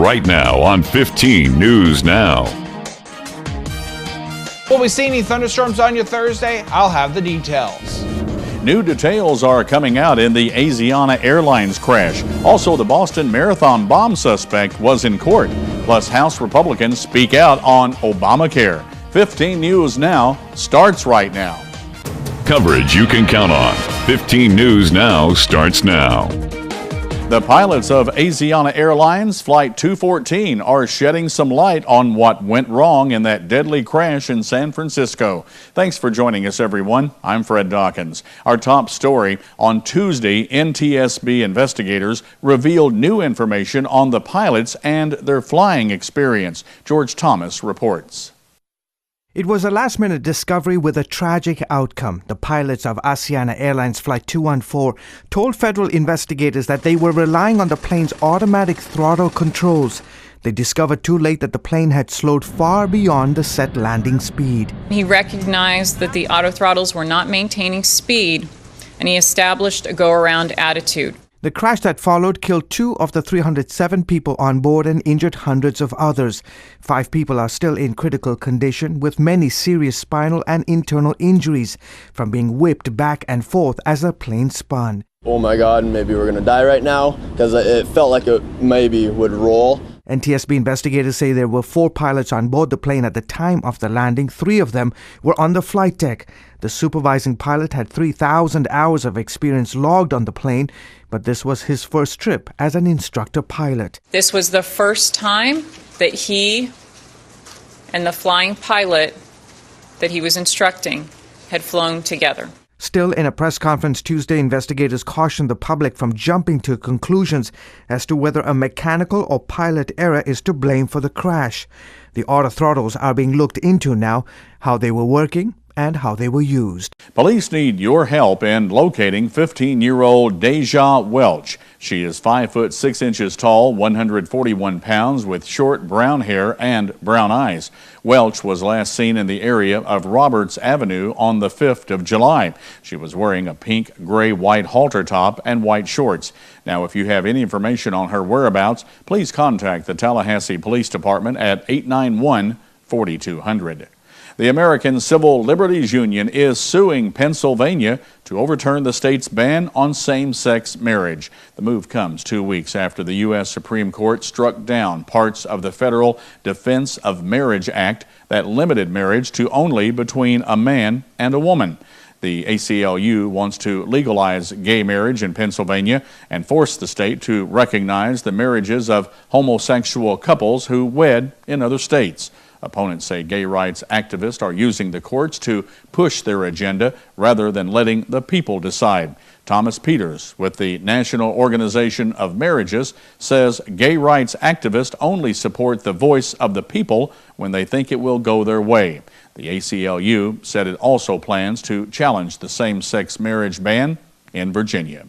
right now on 15 News Now. Will we see any thunderstorms on your Thursday? I'll have the details. New details are coming out in the Asiana Airlines crash. Also, the Boston Marathon bomb suspect was in court. Plus, House Republicans speak out on Obamacare. 15 News Now starts right now. Coverage you can count on. 15 News Now starts now. The pilots of Asiana Airlines Flight 214 are shedding some light on what went wrong in that deadly crash in San Francisco. Thanks for joining us, everyone. I'm Fred Dawkins. Our top story: on Tuesday, NTSB investigators revealed new information on the pilots and their flying experience. George Thomas reports. It was a last-minute discovery with a tragic outcome. The pilots of Asiana Airlines Flight 214 told federal investigators that they were relying on the plane's automatic throttle controls. They discovered too late that the plane had slowed far beyond the set landing speed. He recognized that the auto throttles were not maintaining speed, and he established a go-around attitude. The crash that followed killed 2 of the 307 people on board and injured hundreds of others. 5 people are still in critical condition, with many serious spinal and internal injuries from being whipped back and forth as the plane spun. Oh my God, maybe we're going to die right now, because it felt like it maybe would roll. NTSB investigators say there were 4 pilots on board the plane at the time of the landing. 3 of them were on the flight deck. The supervising pilot had 3,000 hours of experience logged on the plane, but this was his first trip as an instructor pilot. This was the first time that he and the flying pilot that he was instructing had flown together. Still, in a press conference Tuesday, investigators cautioned the public from jumping to conclusions as to whether a mechanical or pilot error is to blame for the crash. The auto throttles are being looked into now, how they were working and how they were used. Police need your help in locating 15-year-old Deja Welch. She is 5 foot 6 inches tall, 141 pounds, with short brown hair and brown eyes. Welch was last seen in the area of Roberts Avenue on the 5th of July. She was wearing a pink, gray, white halter top and white shorts. Now, if you have any information on her whereabouts, please contact the Tallahassee Police Department at 891-4200. The American Civil Liberties Union is suing Pennsylvania to overturn the state's ban on same-sex marriage. The move comes 2 weeks after the U.S. Supreme Court struck down parts of the Federal Defense of Marriage Act that limited marriage to only between a man and a woman. The ACLU wants to legalize gay marriage in Pennsylvania and force the state to recognize the marriages of homosexual couples who wed in other states. Opponents say gay rights activists are using the courts to push their agenda rather than letting the people decide. Thomas Peters with the National Organization of Marriages says gay rights activists only support the voice of the people when they think it will go their way. The ACLU said it also plans to challenge the same-sex marriage ban in Virginia.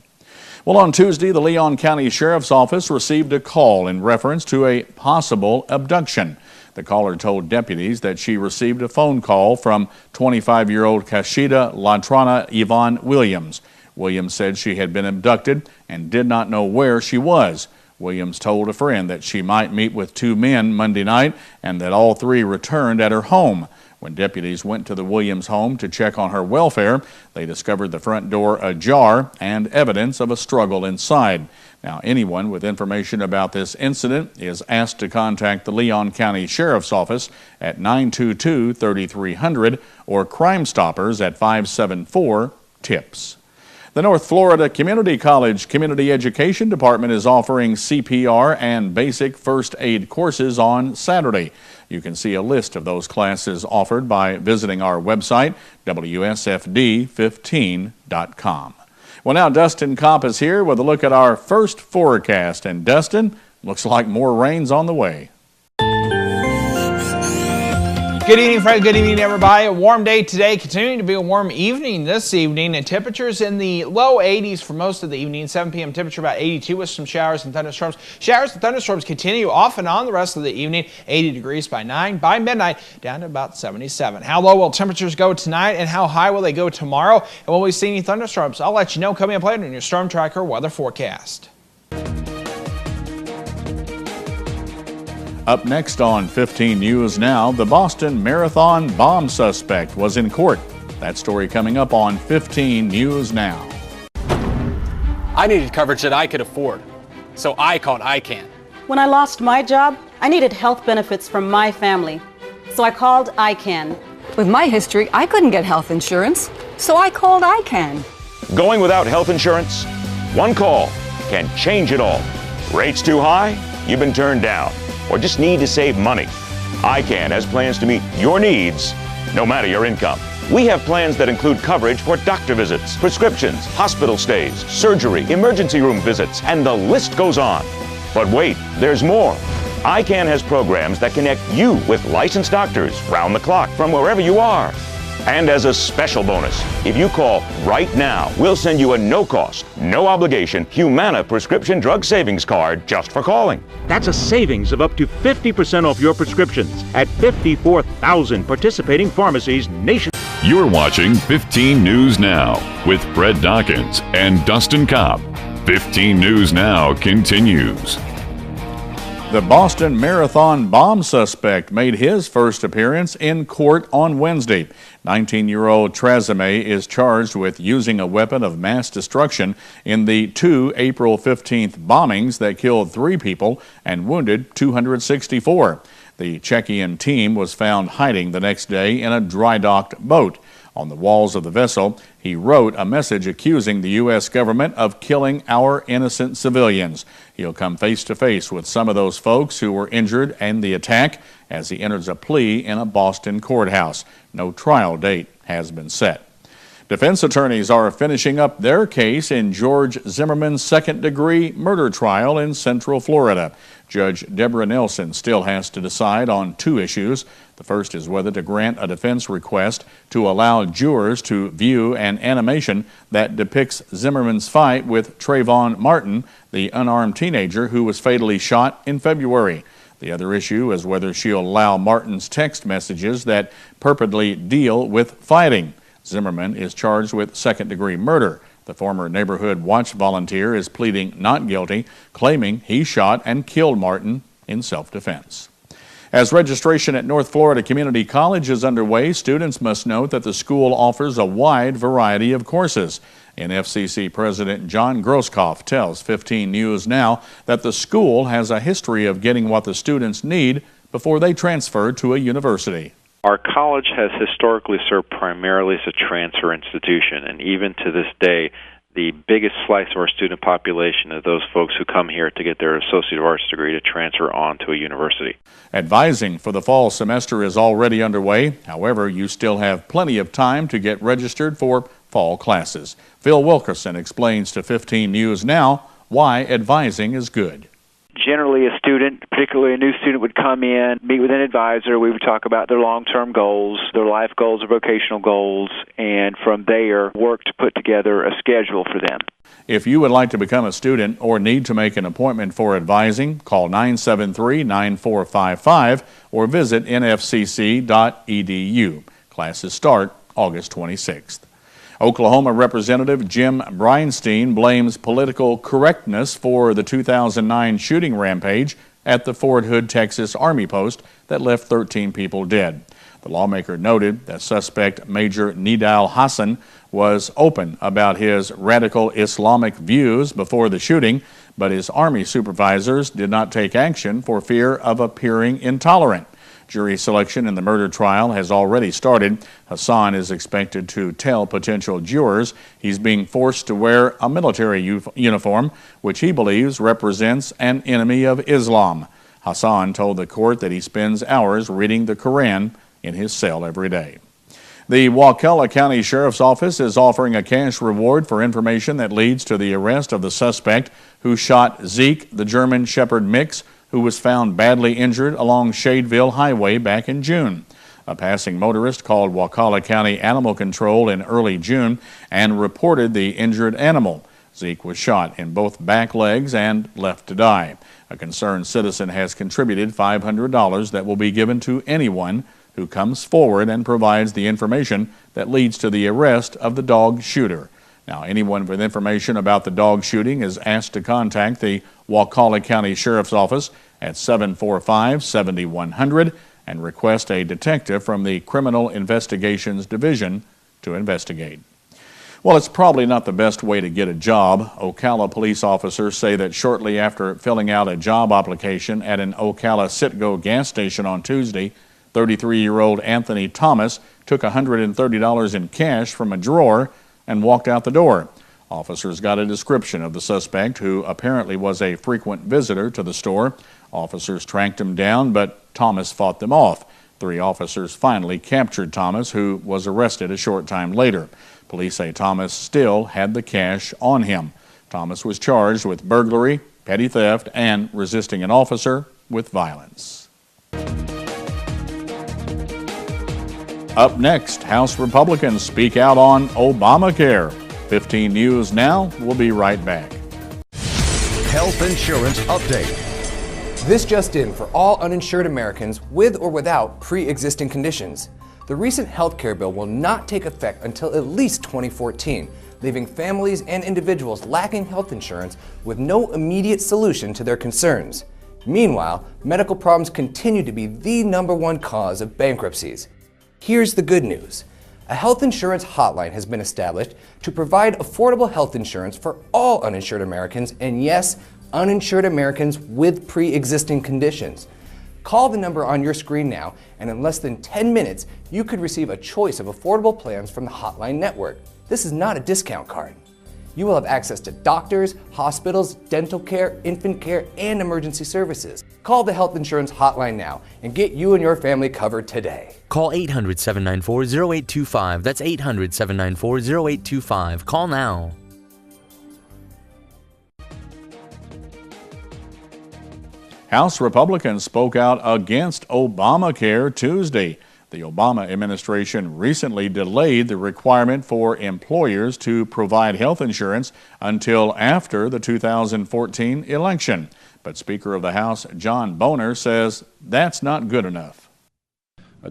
Well, on Tuesday, the Leon County Sheriff's Office received a call in reference to a possible abduction. The caller told deputies that she received a phone call from 25-year-old Kashida Latrana Yvonne Williams. Williams said she had been abducted and did not know where she was. Williams told a friend that she might meet with 2 men Monday night and that all 3 returned at her home. When deputies went to the Williams home to check on her welfare, they discovered the front door ajar and evidence of a struggle inside. Now, anyone with information about this incident is asked to contact the Leon County Sheriff's Office at 922-3300 or Crime Stoppers at 574-TIPS. The North Florida Community College Community Education Department is offering CPR and basic first aid courses on Saturday. You can see a list of those classes offered by visiting our website, WSFD15.com. Well, now Dustin Kopp is here with a look at our first forecast. And Dustin, looks like more rain's on the way. Good evening, Fred. Good evening, everybody. A warm day today, continuing to be a warm evening this evening, and temperatures in the low 80s for most of the evening. 7 p.m. temperature about 82 with some showers and thunderstorms. Showers and thunderstorms continue off and on the rest of the evening. 80 degrees by 9. By midnight, down to about 77. How low will temperatures go tonight, and how high will they go tomorrow? And will we see any thunderstorms? I'll let you know coming up later in your Storm Tracker weather forecast. Up next on 15 News Now, the Boston Marathon bomb suspect was in court. That story coming up on 15 News Now. I needed coverage that I could afford, so I called ICANN. When I lost my job, I needed health benefits from my family, so I called ICANN. With my history, I couldn't get health insurance, so I called ICANN. Going without health insurance? One call can change it all. Rates too high? You've been turned down, or just need to save money. ICANN has plans to meet your needs, no matter your income. We have plans that include coverage for doctor visits, prescriptions, hospital stays, surgery, emergency room visits, and the list goes on. But wait, there's more. ICANN has programs that connect you with licensed doctors round the clock from wherever you are. And as a special bonus, if you call right now, we'll send you a no-cost, no-obligation Humana prescription drug savings card just for calling. That's a savings of up to 50% off your prescriptions at 54,000 participating pharmacies nationwide. You're watching 15 News Now with Fred Dawkins and Dustin Kopp. 15 News Now continues. The Boston Marathon bomb suspect made his first appearance in court on Wednesday. 19-year-old Trazame is charged with using a weapon of mass destruction in the 2 April 15th bombings that killed 3 people and wounded 264. The Czechian team was found hiding the next day in a dry-docked boat. On the walls of the vessel, he wrote a message accusing the U.S. government of killing our innocent civilians. He'll come face-to-face with some of those folks who were injured in the attack as he enters a plea in a Boston courthouse. No trial date has been set. Defense attorneys are finishing up their case in George Zimmerman's second-degree murder trial in Central Florida. Judge Deborah Nelson still has to decide on 2 issues. The first is whether to grant a defense request to allow jurors to view an animation that depicts Zimmerman's fight with Trayvon Martin, the unarmed teenager who was fatally shot in February. The other issue is whether she'll allow Martin's text messages that purportedly deal with fighting. Zimmerman is charged with second-degree murder. The former neighborhood watch volunteer is pleading not guilty, claiming he shot and killed Martin in self-defense. As registration at North Florida Community College is underway, students must note that the school offers a wide variety of courses. NFCC President John Grosskopf tells 15 News Now that the school has a history of getting what the students need before they transfer to a university. Our college has historically served primarily as a transfer institution, and even to this day, the biggest slice of our student population are those folks who come here to get their Associate of Arts degree to transfer on to a university. Advising for the fall semester is already underway. However, you still have plenty of time to get registered for fall classes. Phil Wilkerson explains to 15 News Now why advising is good. Generally, a student, particularly a new student, would come in, meet with an advisor. We would talk about their long-term goals, their life goals, or vocational goals, and from there, work to put together a schedule for them. If you would like to become a student or need to make an appointment for advising, call 973-9455 or visit nfcc.edu. Classes start August 26th. Oklahoma Representative Jim Breinstein blames political correctness for the 2009 shooting rampage at the Fort Hood, Texas Army post that left 13 people dead. The lawmaker noted that suspect Major Nidal Hassan was open about his radical Islamic views before the shooting, but his Army supervisors did not take action for fear of appearing intolerant. Jury selection in the murder trial has already started. Hassan is expected to tell potential jurors he's being forced to wear a military uniform, which he believes represents an enemy of Islam. Hassan told the court that he spends hours reading the Quran in his cell every day. The Wakulla County Sheriff's Office is offering a cash reward for information that leads to the arrest of the suspect who shot Zeke, the German Shepherd mix, who was found badly injured along Shadeville Highway back in June. A passing motorist called Wakulla County Animal Control in early June and reported the injured animal. Zeke was shot in both back legs and left to die. A concerned citizen has contributed $500 that will be given to anyone who comes forward and provides the information that leads to the arrest of the dog shooter. Now, anyone with information about the dog shooting is asked to contact the Wakulla County Sheriff's Office at 745-7100 and request a detective from the Criminal Investigations Division to investigate. Well, it's probably not the best way to get a job. Ocala police officers say that shortly after filling out a job application at an Ocala Citgo gas station on Tuesday, 33-year-old Anthony Thomas took $130 in cash from a drawer and walked out the door. Officers got a description of the suspect, who apparently was a frequent visitor to the store. Officers tracked him down, but Thomas fought them off. 3 officers finally captured Thomas, who was arrested a short time later. Police say Thomas still had the cash on him. Thomas was charged with burglary, petty theft, and resisting an officer with violence. Up next, House Republicans speak out on Obamacare. 15 News now. We'll be right back. Health insurance update. This just in for all uninsured Americans with or without pre-existing conditions. The recent health care bill will not take effect until at least 2014, leaving families and individuals lacking health insurance with no immediate solution to their concerns. Meanwhile, medical problems continue to be the #1 cause of bankruptcies. Here's the good news. A health insurance hotline has been established to provide affordable health insurance for all uninsured Americans, and yes, uninsured Americans with pre-existing conditions. Call the number on your screen now, and in less than 10 minutes, you could receive a choice of affordable plans from the Hotline Network. This is not a discount card. You will have access to doctors, hospitals, dental care, infant care, and emergency services. Call the Health Insurance Hotline now and get you and your family covered today. Call 800-794-0825. That's 800-794-0825. Call now. House Republicans spoke out against Obamacare Tuesday. The Obama administration recently delayed the requirement for employers to provide health insurance until after the 2014 election. But Speaker of the House John Boehner says that's not good enough.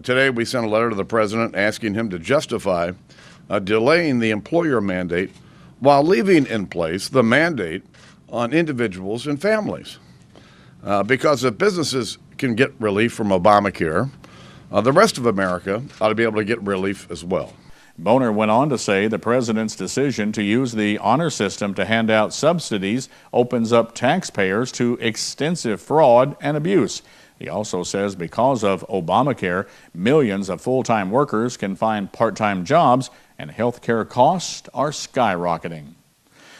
Today we sent a letter to the President asking him to justify delaying the employer mandate while leaving in place the mandate on individuals and families. Because if businesses can get relief from Obamacare, the rest of America ought to be able to get relief as well. Boehner went on to say the president's decision to use the honor system to hand out subsidies opens up taxpayers to extensive fraud and abuse. He also says because of Obamacare, millions of full-time workers can find part-time jobs and health care costs are skyrocketing.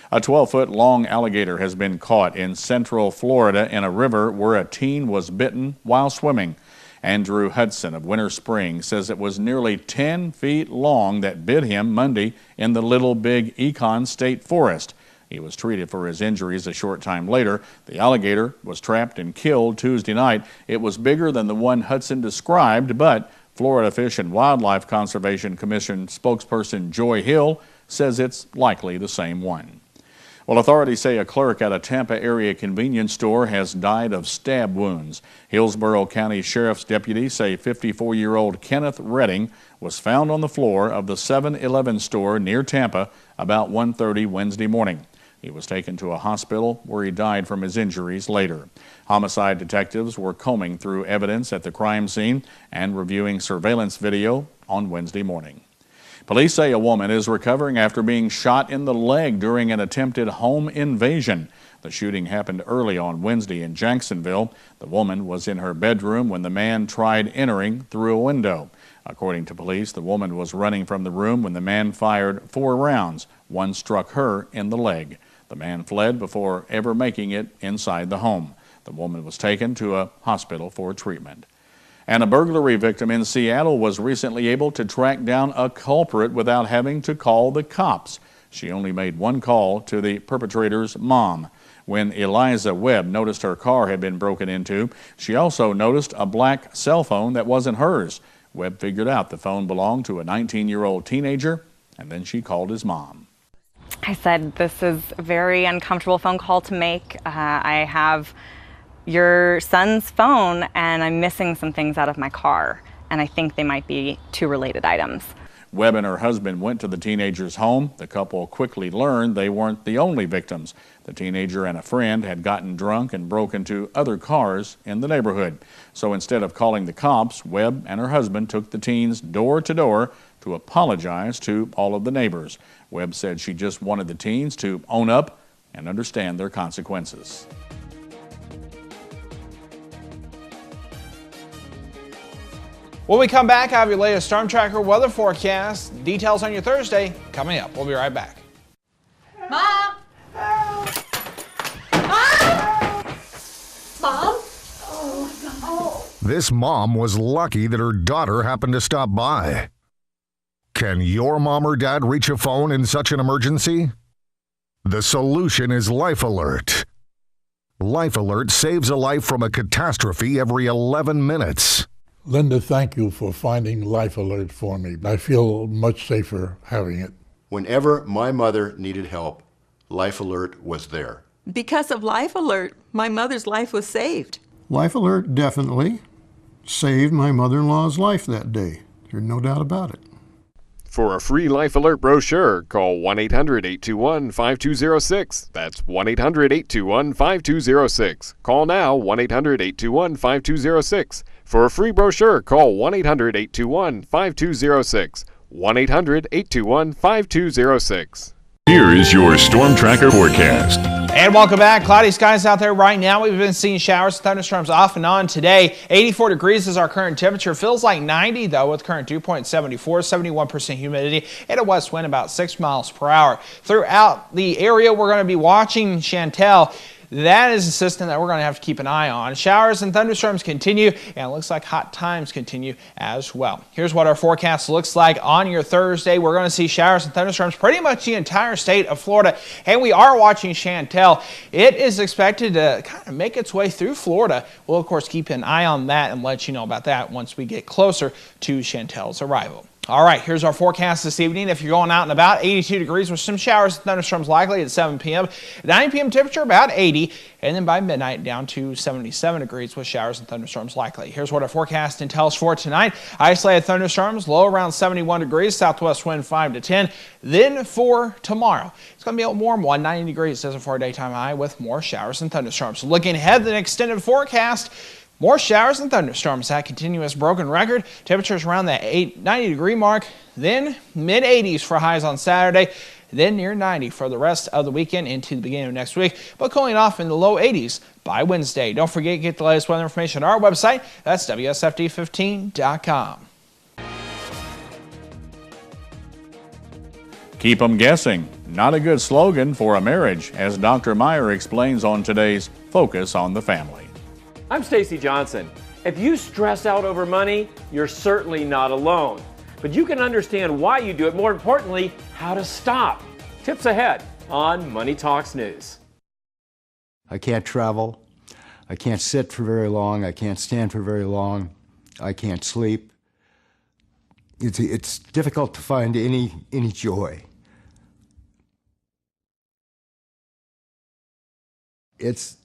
A 12-foot-long alligator has been caught in central Florida in a river where a teen was bitten while swimming. Andrew Hudson of Winter Springs says it was nearly 10 feet long that bit him Monday in the Little Big Econ State Forest. He was treated for his injuries a short time later. The alligator was trapped and killed Tuesday night. It was bigger than the one Hudson described, but Florida Fish and Wildlife Conservation Commission spokesperson Joy Hill says it's likely the same one. Well, authorities say a clerk at a Tampa area convenience store has died of stab wounds. Hillsborough County Sheriff's deputies say 54-year-old Kenneth Redding was found on the floor of the 7-Eleven store near Tampa about 1:30 Wednesday morning. He was taken to a hospital where he died from his injuries later. Homicide detectives were combing through evidence at the crime scene and reviewing surveillance video on Wednesday morning. Police say a woman is recovering after being shot in the leg during an attempted home invasion. The shooting happened early on Wednesday in Jacksonville. The woman was in her bedroom when the man tried entering through a window. According to police, the woman was running from the room when the man fired 4 rounds. One struck her in the leg. The man fled before ever making it inside the home. The woman was taken to a hospital for treatment. And a burglary victim in Seattle was recently able to track down a culprit without having to call the cops. She only made one call to the perpetrator's mom. When Eliza Webb noticed her car had been broken into, she also noticed a black cell phone that wasn't hers. Webb figured out the phone belonged to a 19-year-old teenager, and then she called his mom. I said, this is a very uncomfortable phone call to make. I have your son's phone and I'm missing some things out of my car, and I think they might be 2 related items. Webb and her husband went to the teenager's home. The couple quickly learned they weren't the only victims. The teenager and a friend had gotten drunk and broke into other cars in the neighborhood. So instead of calling the cops, Webb and her husband took the teens door to door to apologize to all of the neighbors. Webb said she just wanted the teens to own up and understand their consequences. When we come back, I have your latest Storm Tracker weather forecast. Details on your Thursday coming up. We'll be right back. Mom! Mom? Oh. This mom was lucky that her daughter happened to stop by. Can your mom or dad reach a phone in such an emergency? The solution is Life Alert. Life Alert saves a life from a catastrophe every 11 minutes. Linda, thank you for finding Life Alert for me. I feel much safer having it. Whenever my mother needed help, Life Alert was there. Because of Life Alert, my mother's life was saved. Life Alert definitely saved my mother-in-law's life that day. There's no doubt about it. For a free Life Alert brochure, call 1-800-821-5206. That's 1-800-821-5206. Call now, 1-800-821-5206. For a free brochure, call 1-800-821-5206. 1-800-821-5206. Here is your Storm Tracker forecast. And welcome back. Cloudy skies out there right now. We've been seeing showers and thunderstorms off and on today. 84 degrees is our current temperature. Feels like 90 though with current dew point 74, 71% humidity, and a west wind about 6 miles per hour. Throughout the area, we're going to be watching Chantel. That is a system that we're going to have to keep an eye on. Showers and thunderstorms continue, and it looks like hot times continue as well. Here's what our forecast looks like on your Thursday. We're going to see showers and thunderstorms pretty much the entire state of Florida, and we are watching Chantel. It is expected to kind of make its way through Florida. We'll, of course, keep an eye on that and let you know about that once we get closer to Chantel's arrival. All right, here's our forecast this evening. If you're going out and about, 82 degrees with some showers and thunderstorms likely at 7 p.m. 9 p.m. temperature about 80, and then by midnight down to 77 degrees with showers and thunderstorms likely. Here's what our forecast entails for tonight. Isolated thunderstorms, low around 71 degrees, southwest wind 5 to 10. Then for tomorrow, it's going to be a warm one, 90 degrees as for a daytime high with more showers and thunderstorms. Looking ahead, the extended forecast. More showers and thunderstorms. That continuous broken record. Temperatures around the 90 degree mark. Then mid 80s for highs on Saturday. Then near 90 for the rest of the weekend into the beginning of next week. But cooling off in the low 80s by Wednesday. Don't forget to get the latest weather information on our website. That's WSFD15.com. Keep 'em guessing. Not a good slogan for a marriage, as Dr. Meyer explains on today's Focus on the Family. I'm Stacy Johnson. If you stress out over money, you're certainly not alone. But you can understand why you do it. More importantly, how to stop. Tips ahead on Money Talks News. I can't travel. I can't sit for very long. I can't stand for very long. I can't sleep. It's difficult to find any joy. It's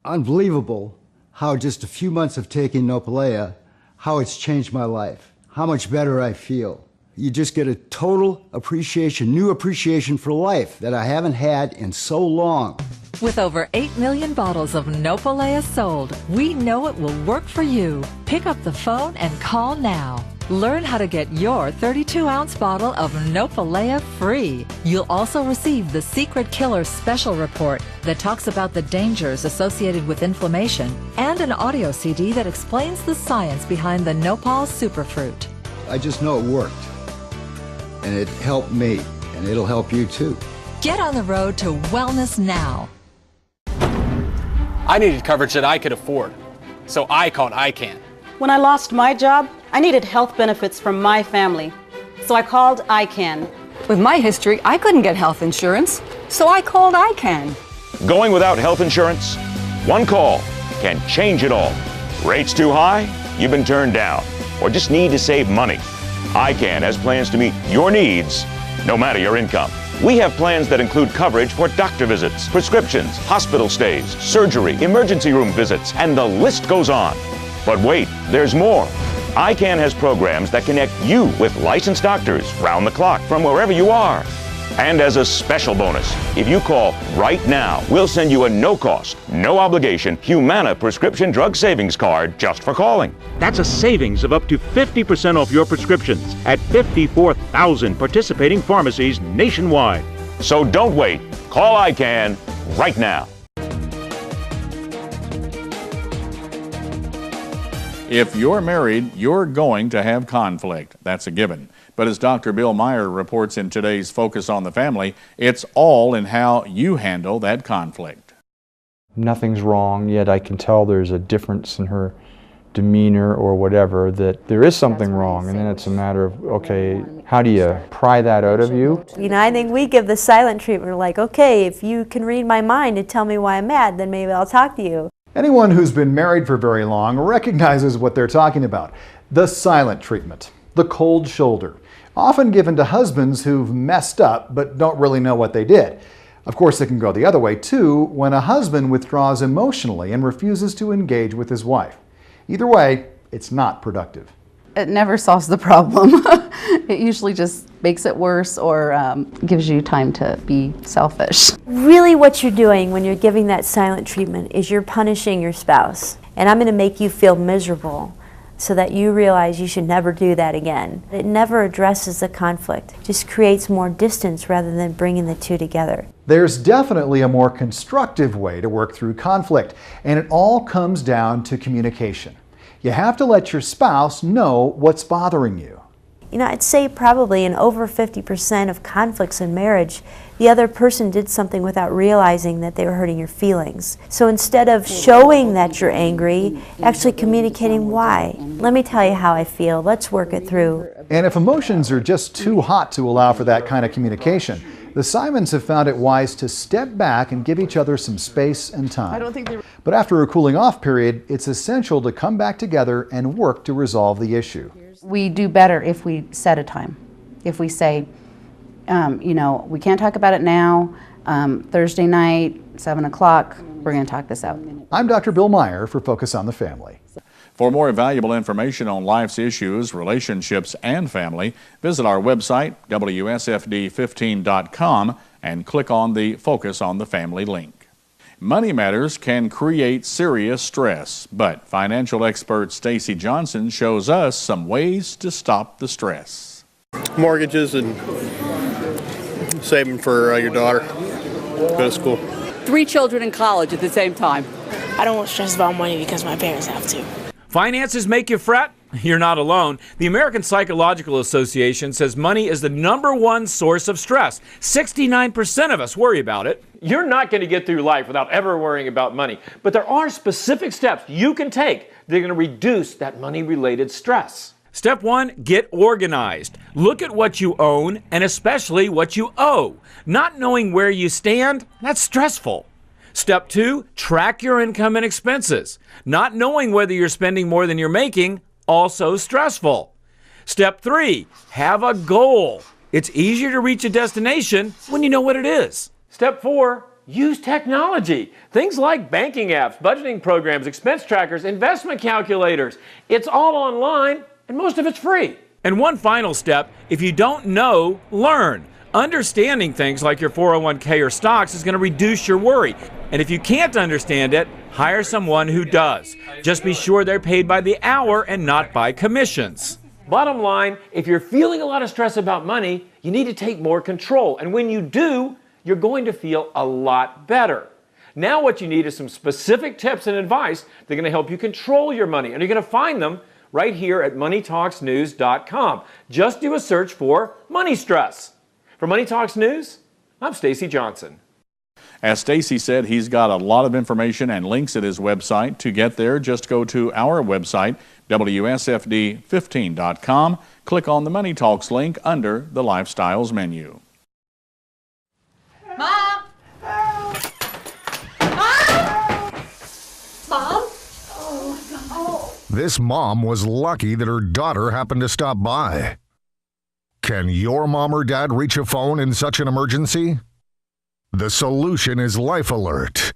unbelievable how just a few months of taking Nopalea, how it's changed my life, how much better I feel. You just get a total appreciation, new appreciation for life that I haven't had in so long. With over 8 million bottles of Nopalea sold, we know it will work for you. Pick up the phone and call now. Learn how to get your 32-ounce bottle of Nopalea free. You'll also receive the Secret Killer Special Report that talks about the dangers associated with inflammation and an audio CD that explains the science behind the Nopal Superfruit. I just know it worked, and it helped me, and it'll help you too. Get on the road to wellness now. I needed coverage that I could afford, so I called ICANN. When I lost my job, I needed health benefits from my family. So I called ICANN. With my history, I couldn't get health insurance, so I called ICANN. Going without health insurance? One call can change it all. Rates too high? You've been turned down, or just need to save money. ICANN has plans to meet your needs, no matter your income. We have plans that include coverage for doctor visits, prescriptions, hospital stays, surgery, emergency room visits, and the list goes on. But wait, there's more. ICANN has programs that connect you with licensed doctors round the clock from wherever you are. And as a special bonus, if you call right now, we'll send you a no-cost, no-obligation Humana prescription drug savings card just for calling. That's a savings of up to 50% off your prescriptions at 54,000 participating pharmacies nationwide. So don't wait. Call ICANN right now. If you're married, you're going to have conflict. That's a given. But as Dr. Bill Meyer reports in today's Focus on the Family, it's all in how you handle that conflict. Nothing's wrong, yet I can tell there's a difference in her demeanor or whatever, that there is something wrong, and then it's a matter of, okay, how do you pry that out of you? You know, I think we give the silent treatment. We're like, okay, if you can read my mind and tell me why I'm mad, then maybe I'll talk to you. Anyone who's been married for very long recognizes what they're talking about. The silent treatment, the cold shoulder, often given to husbands who've messed up but don't really know what they did. Of course, it can go the other way too, when a husband withdraws emotionally and refuses to engage with his wife. Either way, it's not productive. It never solves the problem. It usually just makes it worse or gives you time to be selfish. Really what you're doing when you're giving that silent treatment is you're punishing your spouse. And I'm going to make you feel miserable so that you realize you should never do that again. It never addresses the conflict. It just creates more distance rather than bringing the two together. There's definitely a more constructive way to work through conflict, and it all comes down to communication. You have to let your spouse know what's bothering you. You know, I'd say probably in over 50% of conflicts in marriage, the other person did something without realizing that they were hurting your feelings. So instead of showing that you're angry, actually communicating why. Let me tell you how I feel. Let's work it through. And if emotions are just too hot to allow for that kind of communication, the Simons have found it wise to step back and give each other some space and time. But after a cooling off period, it's essential to come back together and work to resolve the issue. We do better if we set a time. If we say, you know, we can't talk about it now, Thursday night, 7 o'clock, we're going to talk this out. I'm Dr. Bill Meyer for Focus on the Family. For more valuable information on life's issues, relationships, and family, visit our website, WSFD15.com, and click on the Focus on the Family link. Money matters can create serious stress, but financial expert Stacy Johnson shows us some ways to stop the stress. Mortgages and saving for your daughter, go to school. 3 children in college at the same time. I don't want to stress about money because my parents have to. Finances make you fret? You're not alone. The American Psychological Association says money is the #1 source of stress. 69% of us worry about it. You're not going to get through life without ever worrying about money. But there are specific steps you can take that are going to reduce that money-related stress. Step 1, get organized. Look at what you own and especially what you owe. Not knowing where you stand, that's stressful. Step 2, track your income and expenses. Not knowing whether you're spending more than you're making, also stressful. Step 3, have a goal. It's easier to reach a destination when you know what it is. Step 4, use technology. Things like banking apps, budgeting programs, expense trackers, investment calculators. It's all online and most of it's free. And one final step, if you don't know, learn. Understanding things like your 401k or stocks is going to reduce your worry. And if you can't understand it, hire someone who does. Just be sure they're paid by the hour and not by commissions. Bottom line, if you're feeling a lot of stress about money, you need to take more control. And when you do, you're going to feel a lot better. Now what you need is some specific tips and advice that are going to help you control your money. And you're going to find them right here at moneytalksnews.com. Just do a search for money stress. For Money Talks News, I'm Stacy Johnson. As Stacy said, he's got a lot of information and links at his website. To get there, just go to our website, WSFD15.com. Click on the Money Talks link under the Lifestyles menu. Mom! Mom? Oh. This mom was lucky that her daughter happened to stop by. Can your mom or dad reach a phone in such an emergency? The solution is Life Alert.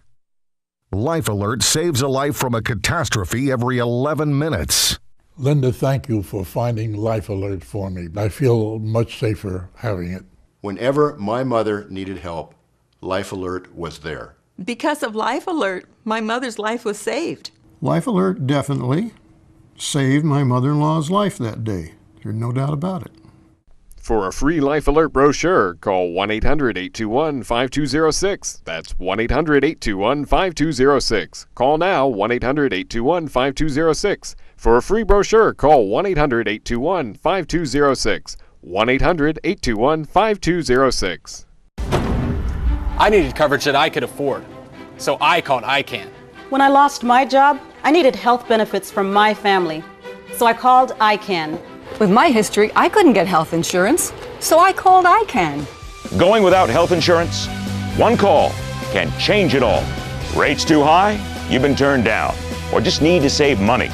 Life Alert saves a life from a catastrophe every 11 minutes. Linda, thank you for finding Life Alert for me. I feel much safer having it. Whenever my mother needed help, Life Alert was there. Because of Life Alert, my mother's life was saved. Life Alert definitely saved my mother-in-law's life that day. There's no doubt about it. For a free Life Alert brochure, call 1-800-821-5206. That's 1-800-821-5206. Call now, 1-800-821-5206. For a free brochure, call 1-800-821-5206. 1-800-821-5206. I needed coverage that I could afford, so I called ICANN. When I lost my job, I needed health benefits from my family, so I called ICANN. With my history, I couldn't get health insurance, so I called ICANN. Going without health insurance? One call can change it all. Rates too high? You've been turned down, or just need to save money.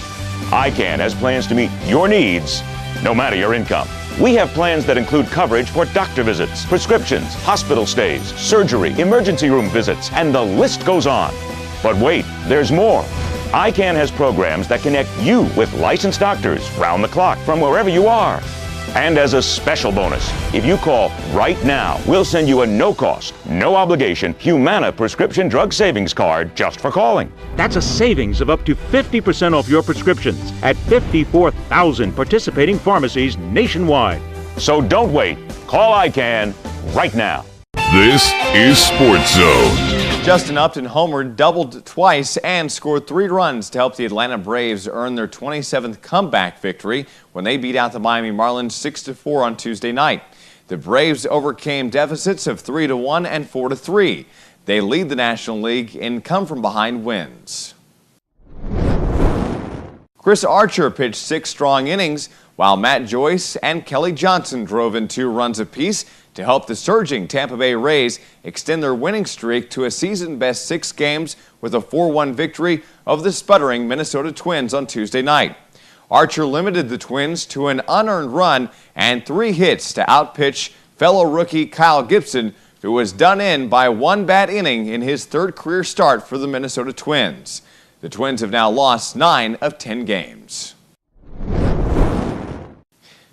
ICANN has plans to meet your needs, no matter your income. We have plans that include coverage for doctor visits, prescriptions, hospital stays, surgery, emergency room visits, and the list goes on. But wait, there's more. ICANN has programs that connect you with licensed doctors round the clock from wherever you are. And as a special bonus, if you call right now, we'll send you a no-cost, no-obligation Humana prescription drug savings card just for calling. That's a savings of up to 50% off your prescriptions at 54,000 participating pharmacies nationwide. So don't wait. Call ICANN right now. This is Sports Zone. Justin Upton homered, doubled twice, and scored 3 runs to help the Atlanta Braves earn their 27th comeback victory when they beat out the Miami Marlins 6-4 on Tuesday night. The Braves overcame deficits of 3-1 and 4-3. They lead the National League in come-from-behind wins. Chris Archer pitched 6 strong innings, while Matt Joyce and Kelly Johnson drove in 2 runs apiece to help the surging Tampa Bay Rays extend their winning streak to a season-best 6 games with a 4-1 victory over the sputtering Minnesota Twins on Tuesday night. Archer limited the Twins to an unearned run and 3 hits to outpitch fellow rookie Kyle Gibson, who was done in by 1 bad inning in his 3rd career start for the Minnesota Twins. The Twins have now lost 9 of 10 games.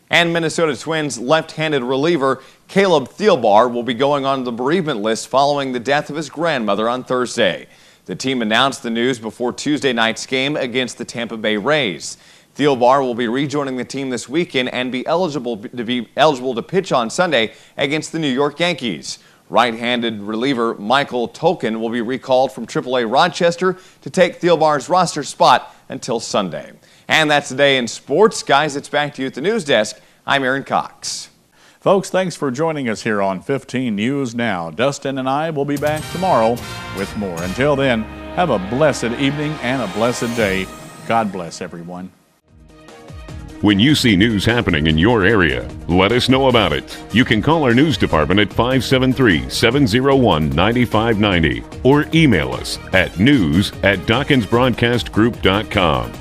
And Minnesota Twins left-handed reliever Caleb Thielbar will be going on the bereavement list following the death of his grandmother on Thursday. The team announced the news before Tuesday night's game against the Tampa Bay Rays. Thielbar will be rejoining the team this weekend and be eligible to pitch on Sunday against the New York Yankees. Right-handed reliever Michael Tolkien will be recalled from AAA Rochester to take Thielbar's roster spot until Sunday. And that's the day in sports. Guys, it's back to you at the news desk. I'm Aaron Cox. Folks, thanks for joining us here on 15 News Now. Dustin and I will be back tomorrow with more. Until then, have a blessed evening and a blessed day. God bless everyone. When you see news happening in your area, let us know about it. You can call our news department at 573-701-9590 or email us at news@DawkinsBroadcastGroup.com.